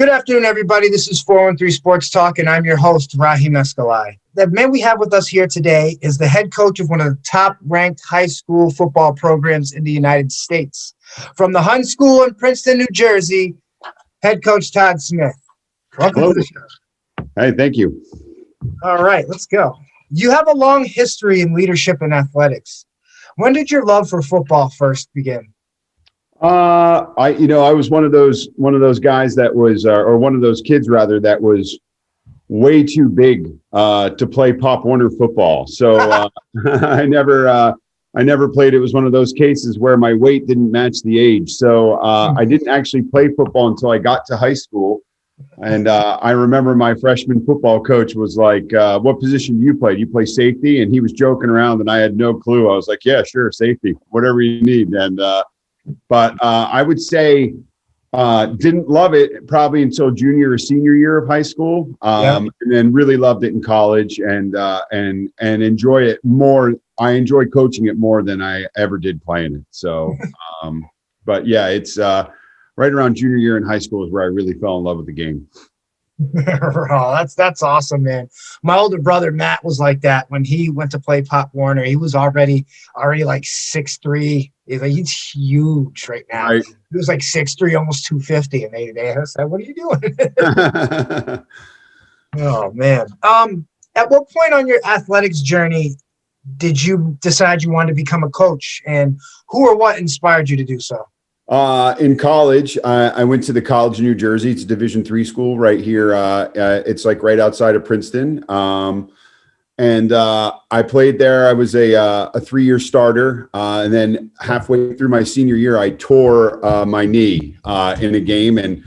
Good afternoon, everybody. This is 413 Sports Talk, and I'm your host, Rahim Escalai. The man we have with us here today is the head coach of one of the top-ranked high school football programs in the United States. From the Hun School in Princeton, New Jersey, head coach Todd Smith. Welcome to the show. Hey, thank you. All right, let's go. You have a long history in leadership and athletics. When did your love for football first begin? I was one of those guys that was, or one of those kids rather, that was way too big to play Pop Warner football. So I never played. It was one of those cases where my weight didn't match the age. So I didn't actually play football until I got to high school. And I remember my freshman football coach was like, what position do you play? Do you play safety? And he was joking around and I had no clue. I was like, yeah, sure, safety, whatever you need. And but I would say didn't love it probably until junior or senior year of high school, and then really loved it in college and enjoy it more. I enjoy coaching it more than I ever did playing it. So, but yeah, it's right around junior year in high school is where I really fell in love with the game. Oh, that's awesome, man. My older brother Matt was like that when he went to play Pop Warner. He was already like 6'3". He's huge right now. Right. He was like 6'3", almost 250, and they said, "What are you doing?" Oh man. At what point on your athletics journey did you decide you wanted to become a coach, and who or what inspired you to do so? In college, I went to the College of New Jersey. It's a Division III school right here. It's like right outside of Princeton. And I played there. I was a 3-year starter. And then halfway through my senior year, I tore my knee in a game. And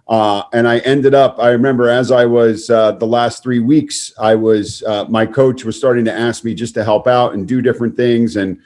I ended up, I remember as I was the last 3 weeks, my coach was starting to ask me just to help out and do different things. And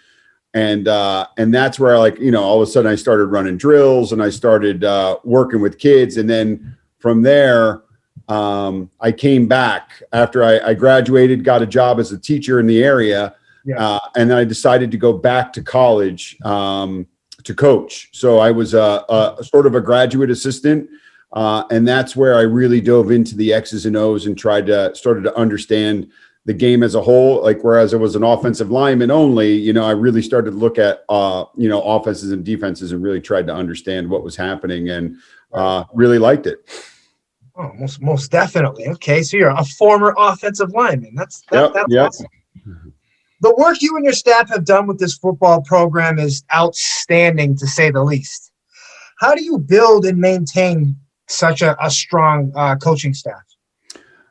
that's where all of a sudden I started running drills and I started working with kids. And then from there, I came back after I graduated, got a job as a teacher in the area. Yeah. And then I decided to go back to college to coach. So I was a sort of a graduate assistant. And that's where I really dove into the X's and O's and started to understand the game as a whole. Like, whereas I was an offensive lineman only, I really started to look at, offenses and defenses and really tried to understand what was happening and really liked it. Oh, most definitely. Okay. So you're a former offensive lineman. That's awesome. The work you and your staff have done with this football program is outstanding, to say the least. How do you build and maintain such a strong coaching staff?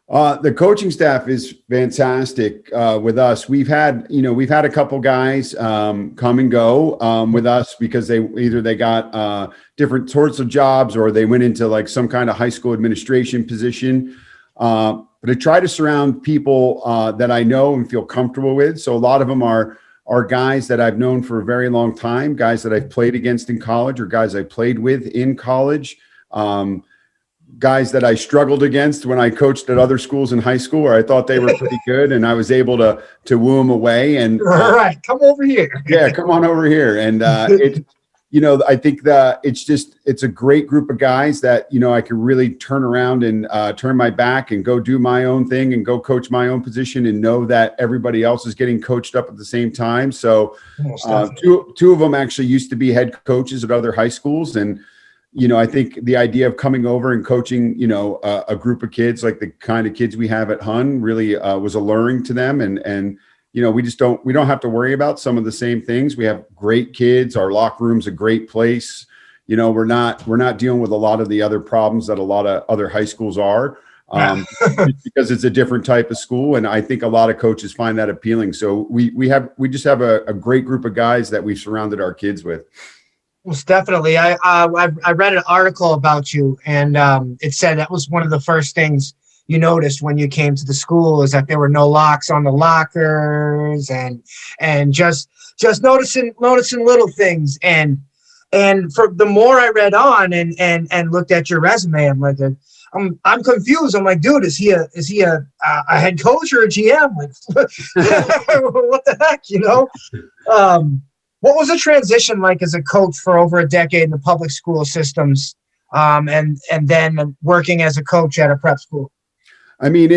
The coaching staff is fantastic with us. We've had a couple guys come and go with us because they got different sorts of jobs or they went into like some kind of high school administration position. But I try to surround people that I know and feel comfortable with. So a lot of them are guys that I've known for a very long time, guys that I've played against in college or guys I played with in college. Guys that I struggled against when I coached at other schools in high school where I thought they were pretty good and I was able to woo them away. And all right, come over here. Yeah, come on over here. And I think that it's a great group of guys that, I can really turn around and turn my back and go do my own thing and go coach my own position and know that everybody else is getting coached up at the same time. So two of them actually used to be head coaches at other high schools. And I think the idea of coming over and coaching, a group of kids like the kind of kids we have at Hun really was alluring to them. And we don't have to worry about some of the same things. We have great kids. Our locker room's a great place. We're not dealing with a lot of the other problems that a lot of other high schools are because it's a different type of school. And I think a lot of coaches find that appealing. So we just have a great group of guys that we've surrounded our kids with. Most definitely. I read an article about you, and it said that was one of the first things you noticed when you came to the school is that there were no locks on the lockers, and just noticing little things. And for the more I read on and looked at your resume, I'm like, I'm confused. I'm like, dude, is he a head coach or a GM? Like, what the heck, What was the transition like as a coach for over a decade in the public school systems and then working as a coach at a prep school? I mean,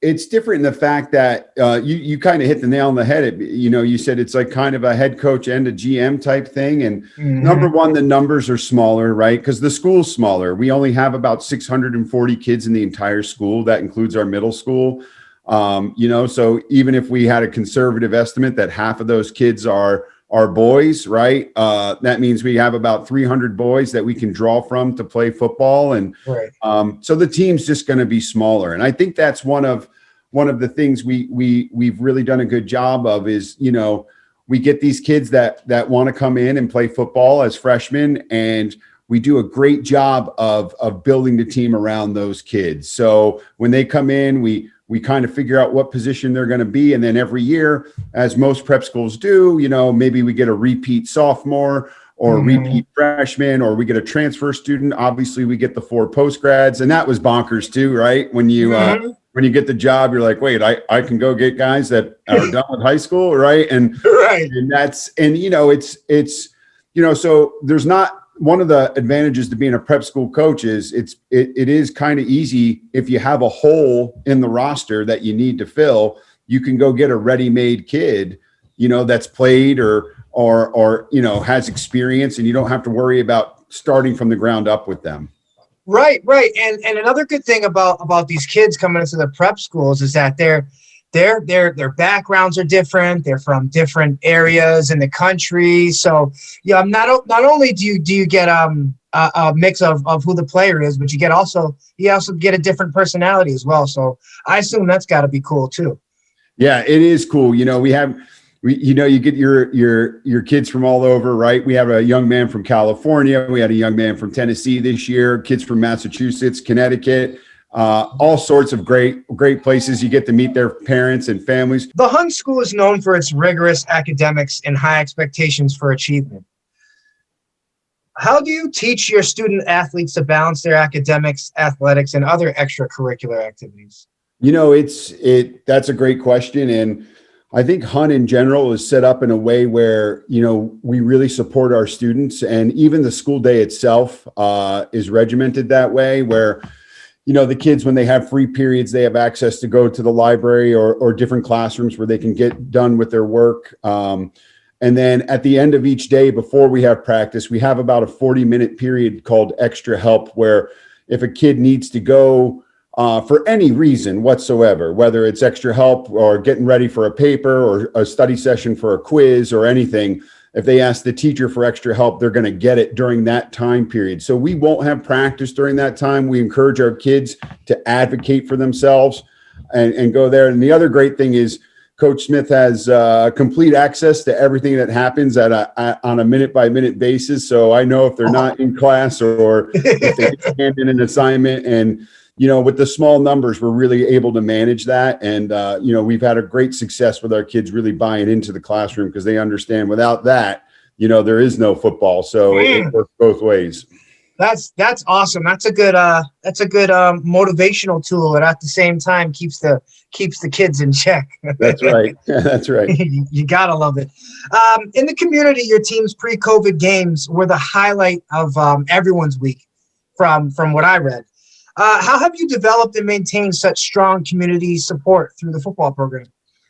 it's different in the fact that you kind of hit the nail on the head. You said it's like kind of a head coach and a GM type thing. And number one, the numbers are smaller, right? Because the school's smaller. We only have about 640 kids in the entire school. That includes our middle school. So even if we had a conservative estimate that half of those kids are boys, right? That means we have about 300 boys that we can draw from to play football. And Right. so the team's just going to be smaller. And I think that's one of the things we've really done a good job of is, we get these kids that want to come in and play football as freshmen, and we do a great job of building the team around those kids. So when they come in, we kind of figure out what position they're going to be. And then every year, as most prep schools do, maybe we get a repeat sophomore or a repeat freshman, or we get a transfer student. Obviously we get the 4 postgrads, and that was bonkers too, right? When you get the job, you're like, wait, I can go get guys that are done with high school. Right. And, Right. and it's, so there's not, one of the advantages to being a prep school coach is it is kind of easy. If you have a hole in the roster that you need to fill, you can go get a ready-made kid, that's played or has experience, and you don't have to worry about starting from the ground up with them. Right. And another good thing about these kids coming into the prep schools is that their backgrounds are different. They're from different areas in the country. So yeah, not only do you get a mix of who the player is, but you also get a different personality as well. So I assume that's got to be cool too. Yeah, it is cool. You get your kids from all over, right? We have a young man from California. We had a young man from Tennessee this year, kids from Massachusetts, Connecticut, all sorts of great places. You get to meet their parents and families. The Hun School is known for its rigorous academics and high expectations for achievement. How do you teach your student athletes to balance their academics, athletics, and other extracurricular activities? That's a great question. And I think Hun in general is set up in a way where, we really support our students, and even the school day itself is regimented that way where, the kids, when they have free periods, they have access to go to the library or different classrooms where they can get done with their work. And then at the end of each day, before we have practice, we have about a 40-minute period called extra help, where if a kid needs to go for any reason whatsoever, whether it's extra help or getting ready for a paper or a study session for a quiz or anything, if they ask the teacher for extra help, they're going to get it during that time period. So we won't have practice during that time. We encourage our kids to advocate for themselves and go there. And the other great thing is Coach Smith has complete access to everything that happens on a minute-by-minute basis. So I know if they're not in class or if they hand in an assignment. And with the small numbers, we're really able to manage that. And, we've had a great success with our kids really buying into the classroom because they understand without that, there is no football. So it works both ways. That's awesome. That's a good motivational tool, and at the same time keeps the kids in check. That's right. That's right. You gotta love it. In the community, your team's pre-COVID games were the highlight of everyone's week, from what I read. How have you developed and maintained such strong community support through the football program?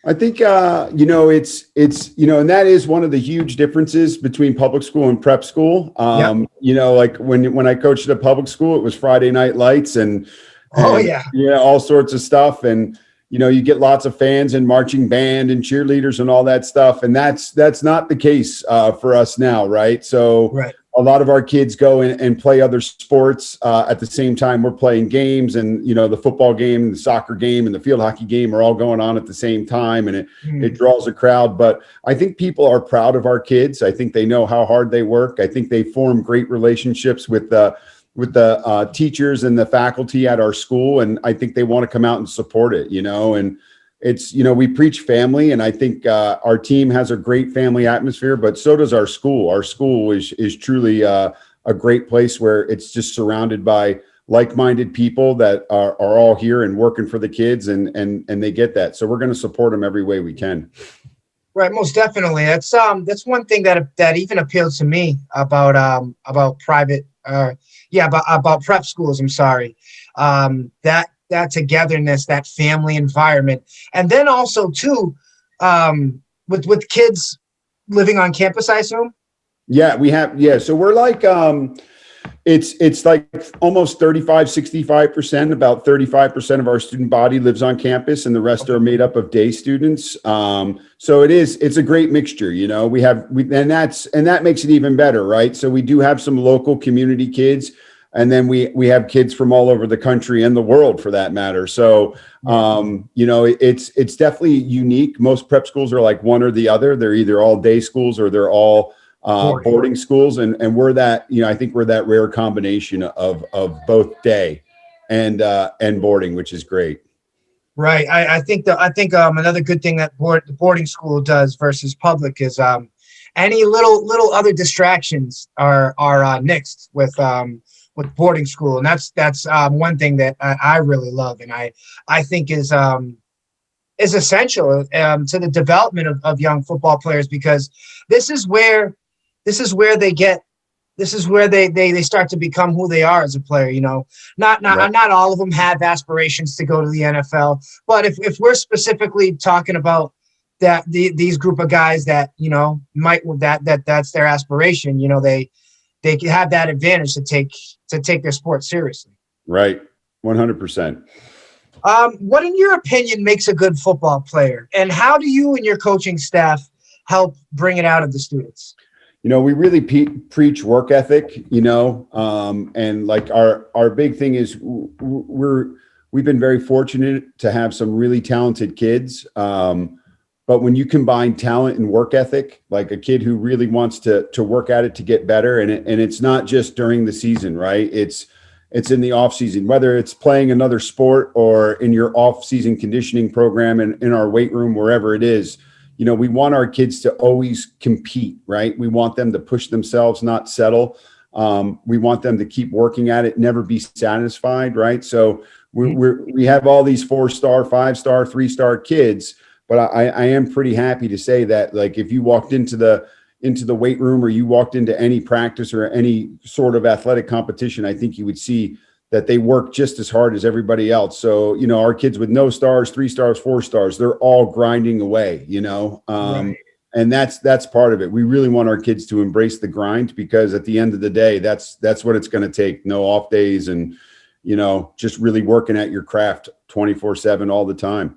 I think, it's, and that is one of the huge differences between public school and prep school. Yep. Like when I coached at a public school, it was Friday night lights and all sorts of stuff. And, you get lots of fans and marching band and cheerleaders and all that stuff. And that's not the case for us now. Right. So right. A lot of our kids go and play other sports at the same time we're playing games, and the football game, the soccer game, and the field hockey game are all going on at the same time, and it draws a crowd. But I think people are proud of our kids. I think they know how hard they work. I think they form great relationships with the teachers and the faculty at our school, and I think they want to come out and support it. And it's, we preach family, and I think our team has a great family atmosphere, but so does our school. Our school is truly a great place where it's just surrounded by like-minded people that are all here and working for the kids, and they get that. So we're going to support them every way we can. Right, most definitely. That's one thing that even appeals to me about private about prep schools. I'm sorry, that togetherness, that family environment, and then also too, with kids living on campus, I assume. Yeah, we have. Yeah. So we're like, it's like almost 35, 65%, about 35% of our student body lives on campus and the rest are made up of day students. So it's a great mixture, and that makes it even better. Right. So we do have some local community kids, and then we have kids from all over the country and the world for that matter. So, it's definitely unique. Most prep schools are like one or the other. They're either all day schools or they're all boarding schools, and we're that, I think we're that rare combination of both day and boarding, which is great. Right. I think another good thing that the boarding school does versus public is any little other distractions are nixed with boarding school, and that's one thing that I really love, and I think is essential to the development of young football players, because this is where this is where they get this is where they start to become who they are as a player. Right. Not all of them have aspirations to go to the NFL, but if we're specifically talking about these group of guys that might that's their aspiration, they have that advantage to take their sport seriously. Right. 100%. What, in your opinion, makes a good football player, and how do you and your coaching staff help bring it out of the students? We really preach work ethic, and like our big thing is we've been very fortunate to have some really talented kids. But when you combine talent and work ethic, like a kid who really wants to work at it to get better, and it's not just during the season, right? It's in the off season, whether it's playing another sport or in your off season conditioning program and in our weight room, wherever it is. We want our kids to always compete, right? We want them to push themselves, not settle. We want them to keep working at it, never be satisfied, right? So we have all these 4-star, 5-star, 3-star kids, but I am pretty happy to say that, like, if you walked into the weight room or you walked into any practice or any sort of athletic competition, I think you would see that they work just as hard as everybody else. So, our kids with no stars, 3 stars, 4 stars, they're all grinding away, Right. and that's part of it. We really want our kids to embrace the grind, because at the end of the day, that's what it's going to take. No off days, and, just really working at your craft 24/7 all the time.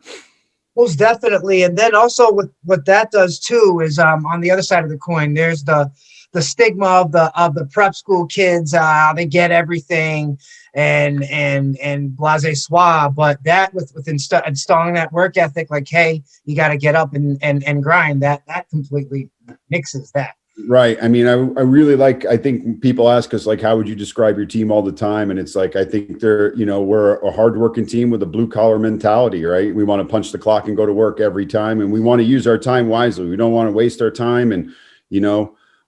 Most definitely. And then also what that does too is on the other side of the coin, there's the stigma of the prep school kids. They get everything and blase soir, but that with installing that work ethic, like, hey, you got to get up and grind, that completely mixes that. Right. I mean, I really I think people ask us, like, how would you describe your team all the time? And it's like, I think we're a hardworking team with a blue collar mentality, right? We want to punch the clock and go to work every time. And we want to use our time wisely. We don't want to waste our time. And,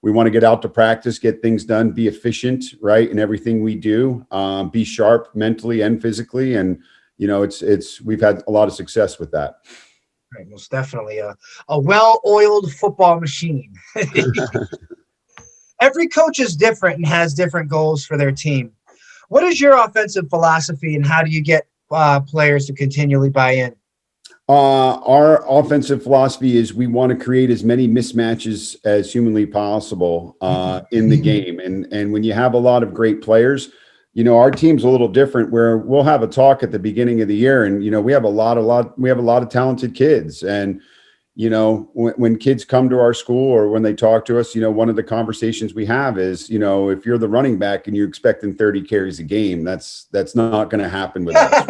we want to get out to practice, get things done, be efficient, right? In everything we do, be sharp mentally and physically. And, we've had a lot of success with that. Right, most definitely a well-oiled football machine. Every coach is different and has different goals for their team. What is your offensive philosophy, and how do you get players to continually buy in? Our offensive philosophy is we want to create as many mismatches as humanly possible in the game. And when you have a lot of great players, our team's a little different, where we'll have a talk at the beginning of the year, and we have a lot of talented kids. And when kids come to our school or when they talk to us, one of the conversations we have is, if you're the running back and you're expecting 30 carries a game, that's not going to happen with us.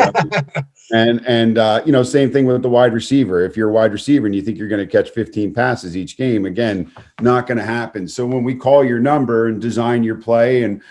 Right? And same thing with the wide receiver. If you're a wide receiver and you think you're going to catch 15 passes each game, again, not going to happen. So when we call your number and design your play and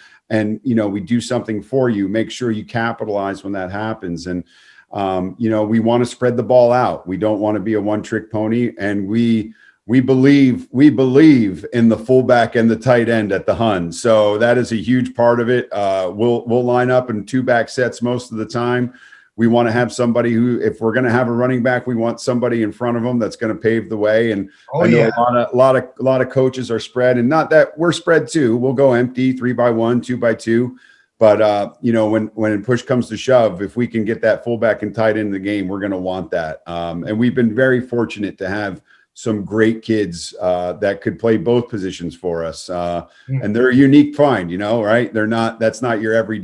we do something for you, make sure you capitalize when that happens. And we want to spread the ball out. We don't want to be a one-trick pony, and we believe in the fullback and the tight end at the Hun. So that is a huge part of it. We'll line up in 2-back sets most of the time. We want to have somebody who, if we're going to have a running back, we want somebody in front of them that's going to pave the way. And I know a lot of coaches are spread, and not that we're spread too. We'll go empty 3-by-1, 2-by-2. But, you know, when push comes to shove, if we can get that fullback and tight end in the game, we're going to want that. And we've been very fortunate to have some great kids that could play both positions for us. And they're a unique find, you know, right? That's not your every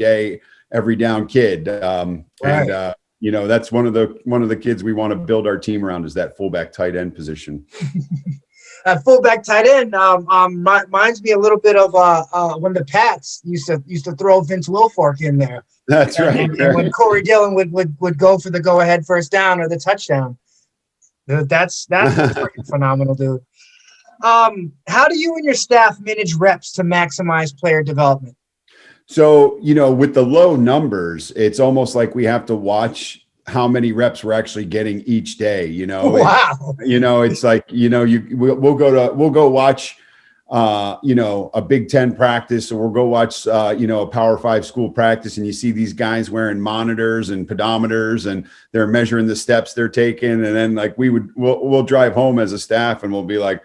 down kid. And, you know, that's one of the kids we want to build our team around, is that fullback tight end position. Fullback tight end reminds me a little bit of when the Pats used to throw Vince Wilfork in there. That's right. And when Corey Dillon would go for the go-ahead first down or the touchdown. That's a freaking phenomenal, dude. How do you and your staff manage reps to maximize player development? So, you know, with the low numbers, it's almost like we have to watch how many reps we're actually getting each day, you know. Wow. It's like, you know, we'll go watch you know, a Big Ten practice, or we'll go watch you know, a Power 5 school practice, and you see these guys wearing monitors and pedometers, and they're measuring the steps they're taking. And then like we'll drive home as a staff, and we'll be like,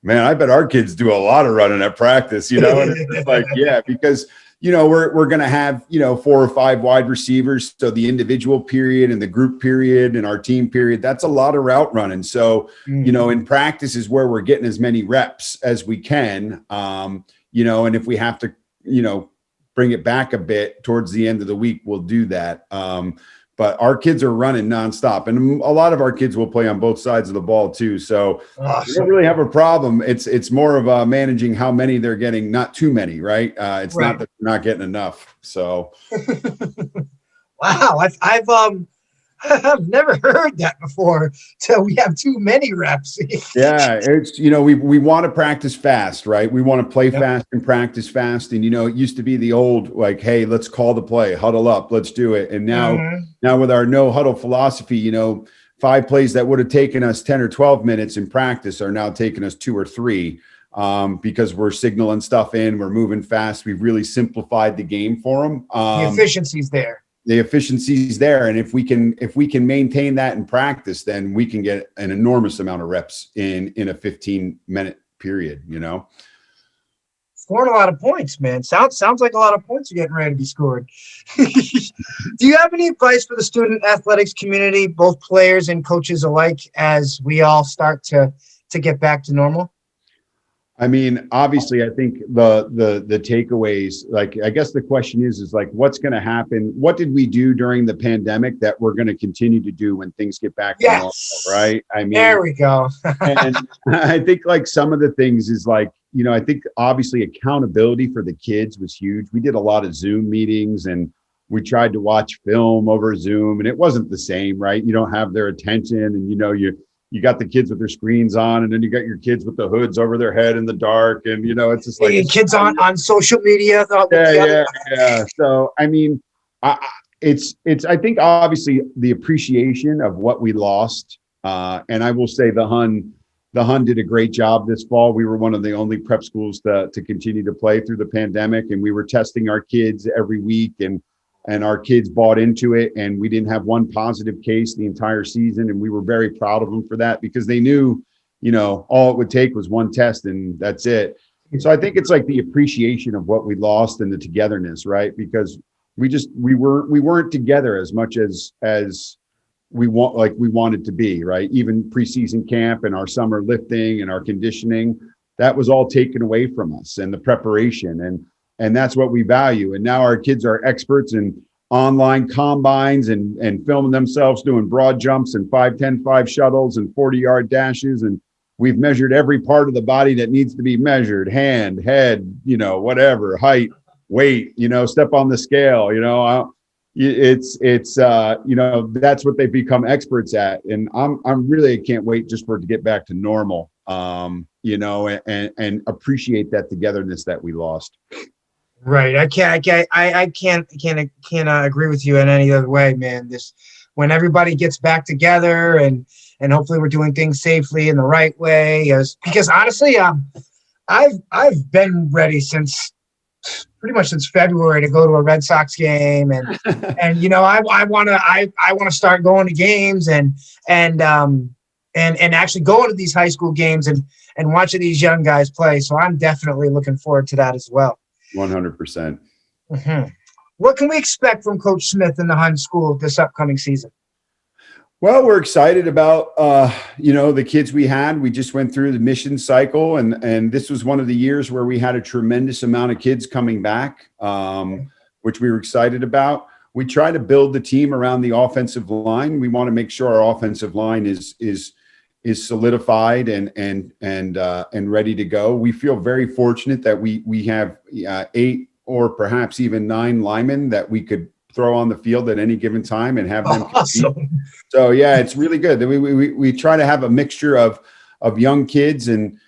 man, I bet our kids do a lot of running at practice, you know. And it's like, yeah, because you know, we're going to have, you know, 4 or 5 wide receivers. So the individual period and the group period and our team period, that's a lot of route running. So, you know, in practice is where we're getting as many reps as we can, you know, and if we have to, you know, bring it back a bit towards the end of the week, we'll do that. But our kids are running nonstop, and a lot of our kids will play on both sides of the ball too. So we don't really have a problem. It's more of managing how many they're getting, not too many, right? It's not that they're not getting enough. So, wow, I've never heard that before. So we have too many reps. Yeah, it's, you know, we want to practice fast, right? We want to play fast and practice fast. And, you know, it used to be the old, like, hey, let's call the play, huddle up, let's do it. And now with our no huddle philosophy, you know, 5 plays that would have taken us 10 or 12 minutes in practice are now taking us 2 or 3 because we're signaling stuff in, we're moving fast. We've really simplified the game for them. The efficiency's there. The efficiency's there. And if we can maintain that in practice, then we can get an enormous amount of reps in a 15-minute period, you know. Scoring a lot of points, man. Sounds like a lot of points are getting ready to be scored. Do you have any advice for the student athletics community, both players and coaches alike, as we all start to get back to normal? I mean, obviously, I think the takeaways, like, I guess the question is like, what's going to happen? What did we do during the pandemic that we're going to continue to do when things get back to normal, right? I mean, there we go. And I think like some of the things is like, you know, I think obviously accountability for the kids was huge. We did a lot of Zoom meetings, and we tried to watch film over Zoom, and it wasn't the same, right? You don't have their attention, and, you know, you got the kids with their screens on, and then you got your kids with the hoods over their head in the dark. And, you know, it's just like kids on social media. Yeah. So, I mean, it's, I think obviously the appreciation of what we lost. And I will say the Hun did a great job this fall. We were one of the only prep schools to continue to play through the pandemic, and we were testing our kids every week, and our kids bought into it, and we didn't have one positive case the entire season. And we were very proud of them for that, because they knew, you know, all it would take was one test and that's it. So I think it's like the appreciation of what we lost and the togetherness, right? Because we weren't together as much as we wanted to be, right? Even preseason camp and our summer lifting and our conditioning, that was all taken away from us, and the preparation, and that's what we value. And now our kids are experts in online combines and filming themselves doing broad jumps and 5, 5 shuttles and 40-yard dashes. And we've measured every part of the body that needs to be measured: hand, head, you know, whatever, height, weight, you know, step on the scale, you know, it's you know, that's what they've become experts at. And I can't wait just for it to get back to normal, you know, and appreciate that togetherness that we lost. Right. I can't agree with you in any other way, man. When everybody gets back together, and hopefully we're doing things safely in the right way, because honestly, I've been ready since pretty much since February to go to a Red Sox game, and you know, I want to start going to games and actually going to these high school games and watching these young guys play. So I'm definitely looking forward to that as well. 100%. Mm-hmm. What can we expect from Coach Smith in the Hun School this upcoming season? Well, we're excited about, the kids we had. We just went through the mission cycle, and this was one of the years where we had a tremendous amount of kids coming back, which we were excited about. We try to build the team around the offensive line. We want to make sure our offensive line is solidified and ready to go. We feel very fortunate that we have 8 or perhaps even 9 linemen that we could throw on the field at any given time and have them compete. Awesome. So yeah, it's really good. We try to have a mixture of young kids and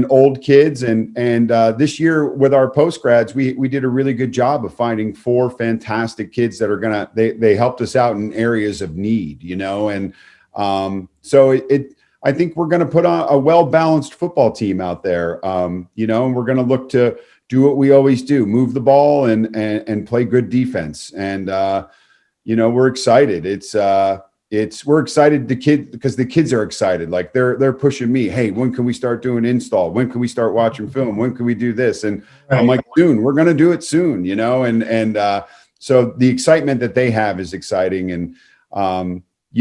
old kids, and this year with our post grads, we did a really good job of finding 4 fantastic kids that are they helped us out in areas of need, and so I think we're going to put on a well-balanced football team out there, and we're going to look to do what we always do, move the ball and play good defense. And, we're excited. We're excited because the kids are excited. Like they're pushing me. Hey, when can we start doing install? When can we start watching film? When can we do this? And right. I'm like, soon, we're going to do it soon, and so the excitement that they have is exciting. And,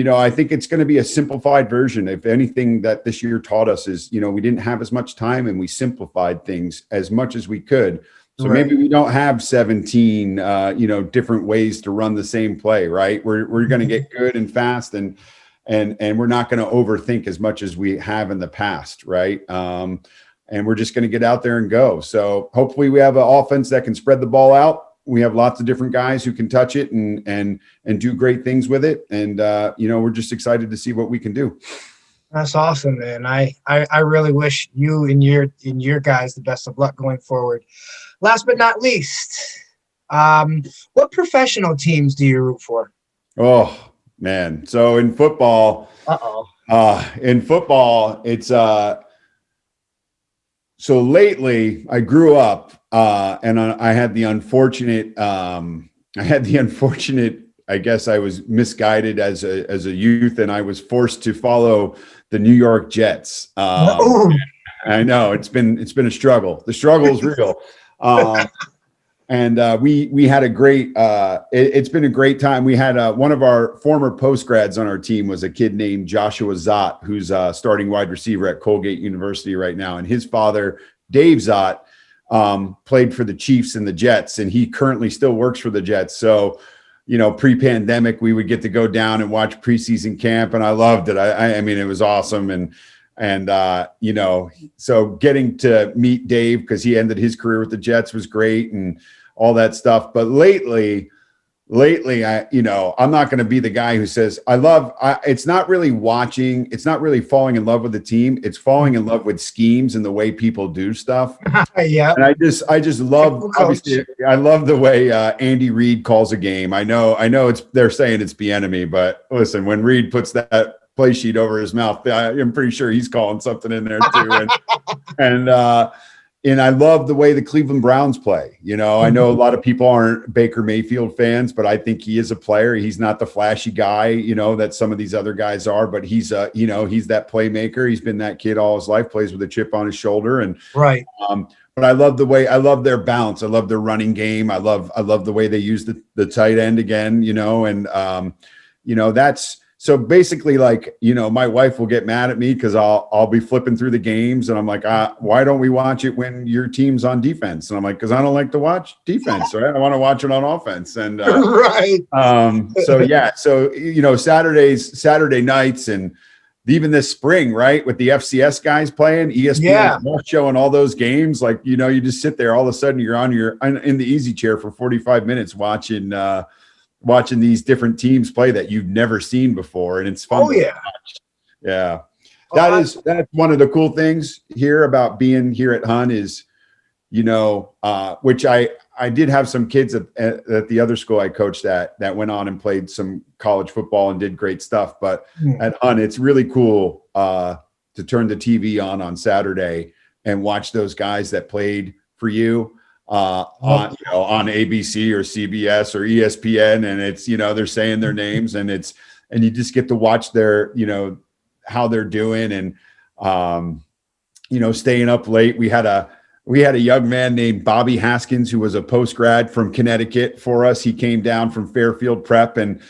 I think it's going to be a simplified version. If anything that this year taught us is, we didn't have as much time and we simplified things as much as we could. So right. Maybe we don't have 17, different ways to run the same play, right? We're going to get good and fast and we're not going to overthink as much as we have in the past, right? And we're just going to get out there and go. So hopefully we have an offense that can spread the ball out. We have lots of different guys who can touch it and do great things with it. And, we're just excited to see what we can do. That's awesome, man. I really wish you and your guys the best of luck going forward. Last but not least, what professional teams do you root for? Oh, man. So in football, it's so lately I grew up and I had the unfortunate, I guess I was misguided as a youth, and I was forced to follow the New York Jets. I know it's been a struggle. The struggle is real. And we had a great, it's been a great time. We had one of our former post grads on our team was a kid named Joshua Zott, who's starting wide receiver at Colgate University right now. And his father, Dave Zott, played for the Chiefs and the Jets, and he currently still works for the Jets. So, pre-pandemic, we would get to go down and watch preseason camp, and I loved it. I mean, it was awesome. And so getting to meet Dave, because he ended his career with the Jets, was great and all that stuff. But lately, I'm not going to be the guy who says it's not really watching. It's not really falling in love with the team. It's falling in love with schemes and the way people do stuff. Yeah. And I just love, obviously, I love the way Andy Reid calls a game. I know they're saying it's Bieniemy, but listen, when Reid puts that play sheet over his mouth, I'm pretty sure he's calling something in there too. And I love the way the Cleveland Browns play. I know a lot of people aren't Baker Mayfield fans, but I think he is a player. He's not the flashy guy, that some of these other guys are, but he's that playmaker. He's been that kid all his life, plays with a chip on his shoulder. And right. But I love their balance. I love their running game. I love the way they use the tight end again, that's, so basically, my wife will get mad at me because I'll be flipping through the games and I'm like, why don't we watch it when your team's on defense? And I'm like, because I don't like to watch defense, right? I want to watch it on offense. And right. So Saturday nights, and even this spring, right, with the FCS guys playing, ESPN showing all those games, you just sit there, all of a sudden you're in the easy chair for 45 minutes watching these different teams play that you've never seen before. And it's fun. To watch. Yeah. That's one of the cool things here about being here at Hun is, which I did have some kids at the other school I coached at that went on and played some college football and did great stuff. But at Hun, it's really cool to turn the TV on Saturday and watch those guys that played for you. on ABC or CBS or ESPN, and it's, they're saying their names, and you just get to watch their, how they're doing, and staying up late. We had a young man named Bobby Haskins who was a post grad from Connecticut for us. He came down from Fairfield Prep, and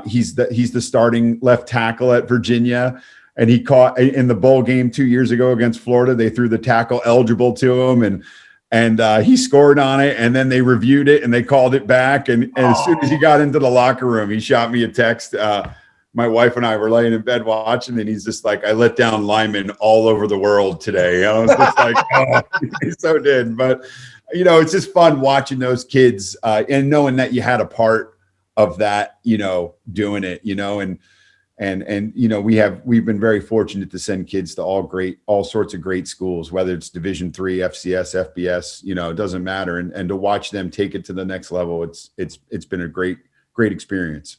he's the starting left tackle at Virginia. And he caught in the bowl game 2 years ago against Florida. They threw the tackle eligible to him, and he scored on it. And then they reviewed it and they called it back. And as soon as he got into the locker room, he shot me a text. My wife and I were laying in bed watching, and he's just like, "I let down linemen all over the world today." I was just like, "Oh, he so did." But it's just fun watching those kids and knowing that you had a part of that, doing it, and we've been very fortunate to send kids to all sorts of great schools, whether it's Division III, FCS, FBS, it doesn't matter, and to watch them take it to the next level, it's been a great experience.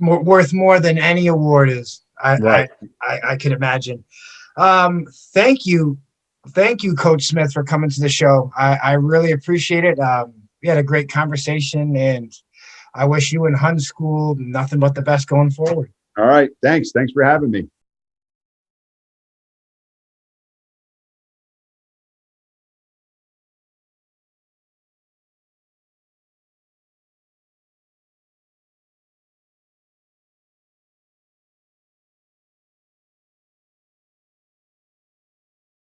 Worth more than any award is. Right. I can imagine. Thank you, Coach Smith, for coming to the show. I really appreciate it. We had a great conversation, and I wish you and Hun School nothing but the best going forward. All right. Thanks for having me.